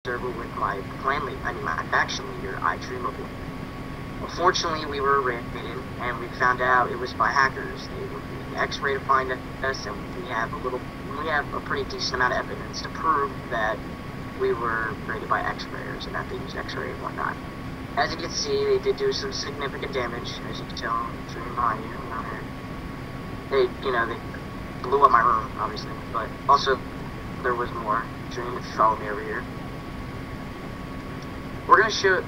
server with my my faction leader, iDreamable. Unfortunately, we were raided, and we found out it was by hackers. They were using X-ray to find us, and we have a pretty decent amount of evidence to prove that we were raided by X-rayers and that they used X-ray and whatnot. As you can see, they did do some significant damage, as you can tell, behind you. They blew up my room, obviously, but also there was more. Dream, if you follow me over here. We're gonna show.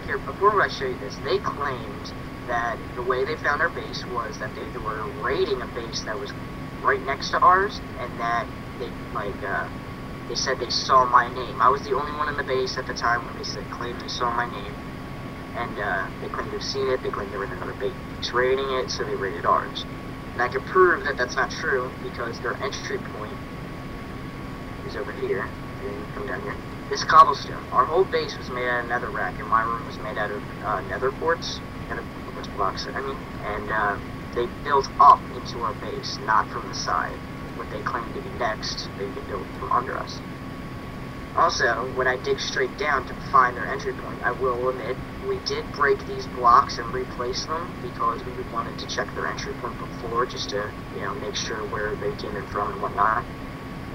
Here, before I show you this, they claimed that the way they found our base was that they were raiding a base that was right next to ours, and that they said they saw my name. I was the only one in the base at the time when they claimed they saw my name, and they claimed to have seen it. They claimed they were in another base raiding it, so they raided ours. And I can prove that that's not true because their entry point is over here. Come down here. This cobblestone. Our whole base was made out of netherrack, and my room was made out of nether quartz blocks. And they built up into our base, not from the side. What they claimed to be next, they built from under us. Also, when I dig straight down to find their entry point, I will admit we did break these blocks and replace them because we wanted to check their entry point before, just to make sure where they came in from and whatnot.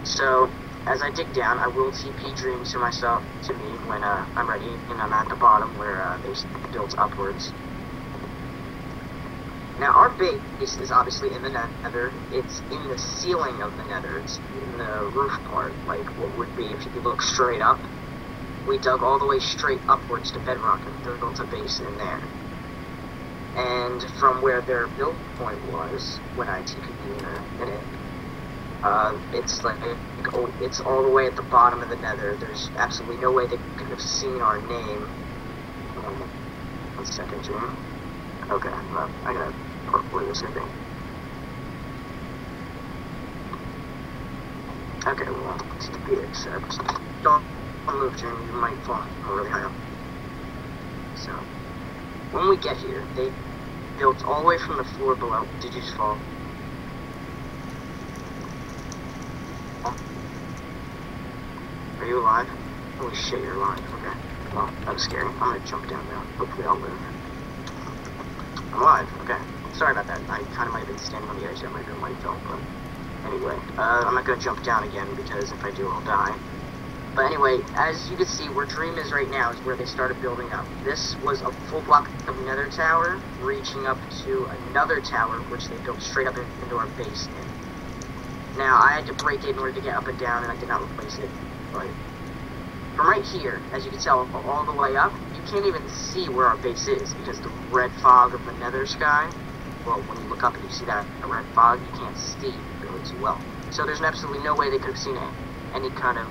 So, as I dig down, I will TP Dream to me when I'm ready, and I'm at the bottom where they built upwards. Now, our base is obviously in the nether. It's in the ceiling of the nether. It's in the roof part, like what would be if you look straight up. We dug all the way straight upwards to bedrock and built a base in there. And from where their build point was, when I TP'd in a minute, it's all the way at the bottom of the nether. There's absolutely no way they could have seen our name. 1 second, Jim. Okay, well, I gotta play this, I think. Okay, well, TP accept. Don't move, Jim. You might fall really high up. So, when we get here, they built all the way from the floor below. Did you just fall? Are you alive? Holy shit, you're alive. Okay. Well, that was scary. I'm gonna jump down now. Hopefully I'll live. I'm alive. Okay. Sorry about that. I kind of might have been standing on the edge. That might have been what felt, but anyway. I'm not gonna jump down again because if I do, I'll die. But anyway, as you can see, where Dream is right now is where they started building up. This was a full block of nether tower, reaching up to another tower, which they built straight up into our base in. Now, I had to break it in order to get up and down, and I did not replace it. But from right here, as you can tell, all the way up, you can't even see where our base is because the red fog of the nether sky, well, when you look up and you see that red fog, you can't see really too well. So there's absolutely no way they could have seen any kind of,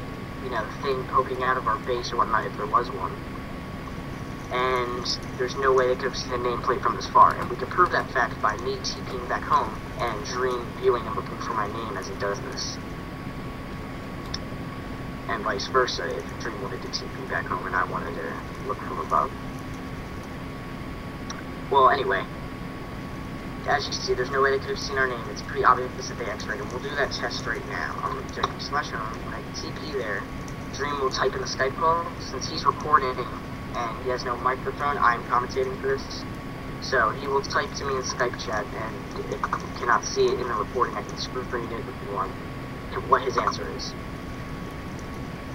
thing poking out of our base or whatnot if there was one. And there's no way they could have seen a nameplate from this far. And we can prove that fact by me TPing back home and Dream viewing and looking for my name as it does this. And vice versa, if Dream wanted to TP back home and I wanted to look from above. Well, anyway, as you can see, there's no way they could have seen our name. It's pretty obvious that they X-rayed, and we'll do that test right now. I'm going to type /home. When I TP there, Dream will type in the Skype call. Since he's recording and he has no microphone, I'm commentating for this. So he will type to me in Skype chat, and if you cannot see it in the recording, I can screen read it if you want, what his answer is.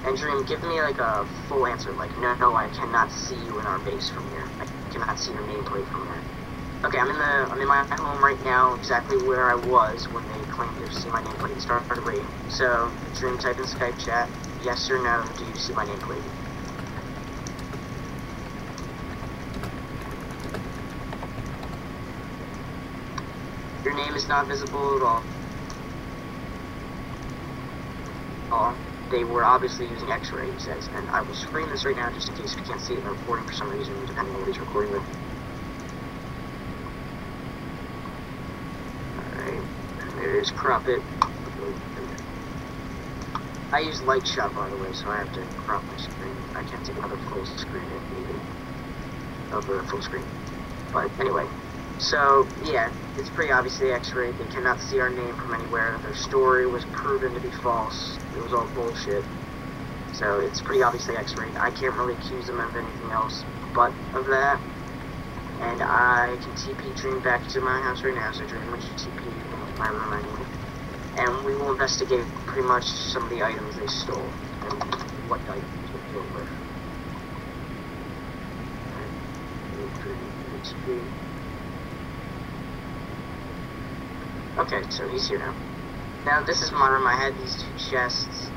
And Dream, give me like a full answer, like, no, I cannot see you in our base from here. I cannot see your nameplate from here. Okay, I'm in my home right now, exactly where I was when they claimed to see my nameplate and started raiding. So, Dream, type in Skype chat, yes or no, do you see my nameplate? Your name is not visible at all. They were obviously using X-ray, he says, and I will screen this right now just in case we can't see it in the recording for some reason, depending on what he's recording with. Alright, there it is, crop it. I use light shot, by the way, so I have to crop my screen. I can't take another full screen if needed, of the full screen. But anyway, so yeah, it's pretty obviously X-ray. They cannot see our name from anywhere. Their story was proven to be false. It was all bullshit. So it's pretty obviously X-rayed. I can't really accuse them of anything else but of that. And I can TP Dream back to my house right now, so Dream would TP in my room, I mean. And we will investigate pretty much some of the items they stole and what items we deal with. Okay, so he's here now. Now this is my room. I had these two chests.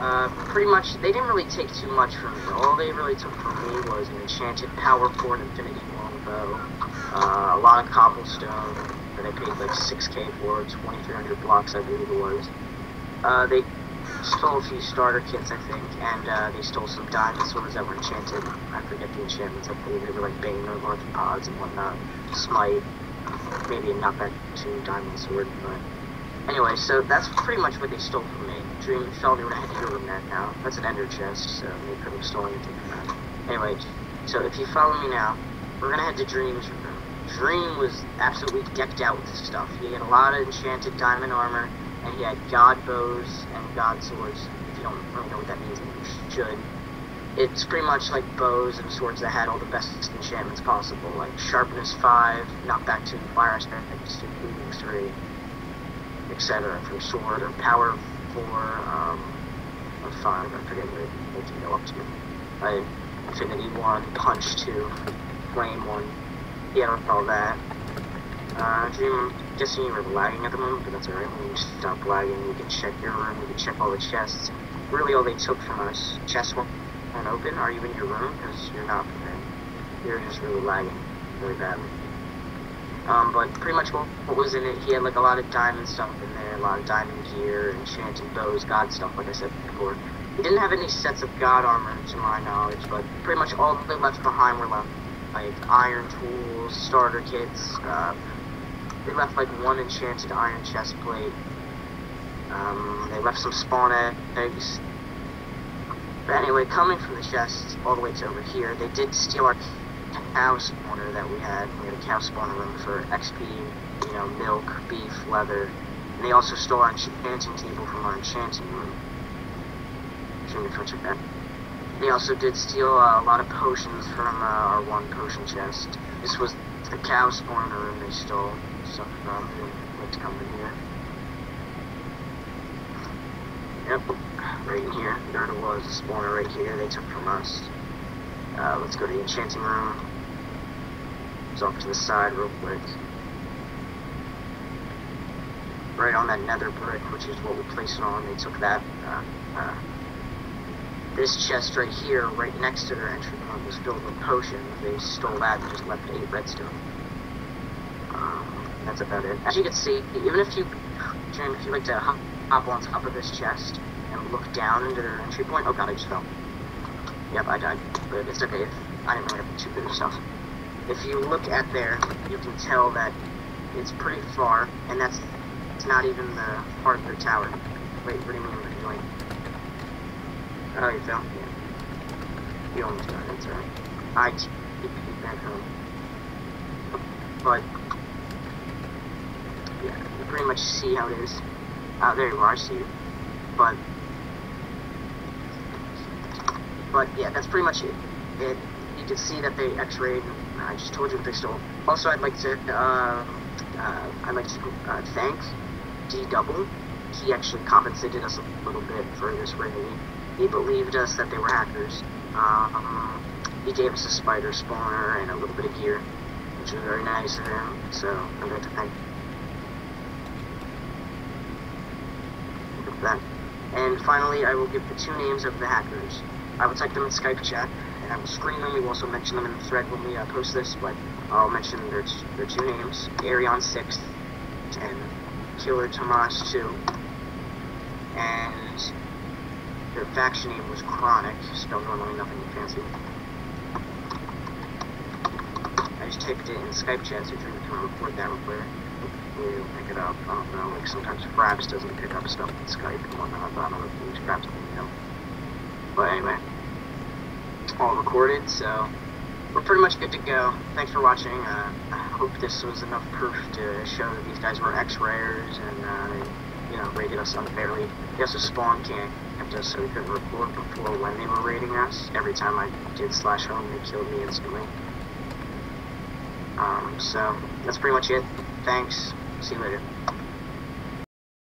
Pretty much, they didn't really take too much from me. All they really took from me was an enchanted power cord, infinity longbow, a lot of cobblestone that I paid like 6k for, 2,300 blocks I believe it was. They stole a few starter kits, I think, and they stole some diamond swords that were enchanted. I forget the enchantments. I believe they were like Bane or Arthropods and whatnot. Smite, maybe a knockback to diamond sword, but anyway, so that's pretty much what they stole from me. Dream fell me when I had to go in that now. That's an ender chest, so they couldn't have stolen anything from that. Anyway, so if you follow me now, we're gonna head to Dream's room. Dream was absolutely decked out with stuff. He had a lot of enchanted diamond armor, and he had god bows and god swords. If you don't really know what that means, you should. It's pretty much like bows and swords that had all the best enchantments possible, like sharpness 5, knockback 2, fire aspect 2, healing 3, etc. for sword, or power 4, or 5, I forget what it can go up to. Infinity 1, punch 2, flame 1, yeah, all that. Dream, I'm guessing you were lagging at the moment, but that's alright. When you stop lagging, we can check your room, we can check all the chests. Really all they took from us. Chests weren't open. Are you in your room? Because you're not from there. You're just really lagging really badly. But pretty much what was in it, he had like a lot of diamond stuff in there, a lot of diamond gear, enchanted bows, god stuff, like I said before. He didn't have any sets of god armor, to my knowledge, but pretty much all they left behind were like iron tools, starter kits. They left like one enchanted iron chest plate. They left some spawn eggs. But anyway, coming from the chest all the way to over here, they did steal our cow spawner that we had. We had a cow spawner room for XP, you know, milk, beef, leather. And they also stole our enchanting table from our enchanting room. Check that. They also did steal a lot of potions from our one potion chest. This was the cow spawner room they stole stuff from. Let's come in here. Yep, right in here. There it was, the spawner right here they took from us. Let's go to the enchanting room. It's off to the side real quick. Right on that nether brick, which is what we placed it on, they took that. This chest right here, right next to their entry point, was filled with potions. They stole that and just left 8 redstone. That's about it. As you can see, even if you like to hop on top of this chest and look down into their entry point, oh god, I just fell. Yep, I died, but it's okay. I didn't really have too good of stuff. If you look at there, you can tell that it's pretty far, and it's not even the part of the tower. Wait, what do you mean what are you doing? Oh, you fell? Yeah. You almost died, that's alright. I TP'd back home. But yeah, you pretty much see how it is. There you are, I see you. But yeah, that's pretty much it. You can see that they X-rayed. I just told you what they stole. Also, I'd like to thank D-Double. He actually compensated us a little bit for this raid. He believed us that they were hackers. He gave us a spider spawner and a little bit of gear, which was very nice of him. So I'd like to thank him for that. And finally, I will give the 2 names of the hackers. I will type them in Skype chat, and I will screen them. We will also mention them in the thread when we post this, but I'll mention their 2 names, Arion6 and Killer Tomas 2. And their faction name was Chronic, spelled normally nothing fancy. I just typed it in Skype chat, so if you can record that real quick. We'll pick it up. I don't know, like sometimes Fraps doesn't pick up stuff in Skype and whatnot, but I don't know if you use Fraps, you know. But anyway, all recorded, so we're pretty much good to go. Thanks for watching. I hope this was enough proof to show that these guys were X-rayers and, you know, rated us unfairly. They also spawn camped blocked us, so we couldn't report before when they were raiding us. Every time I did /home, they killed me instantly. So that's pretty much it. Thanks. See you later.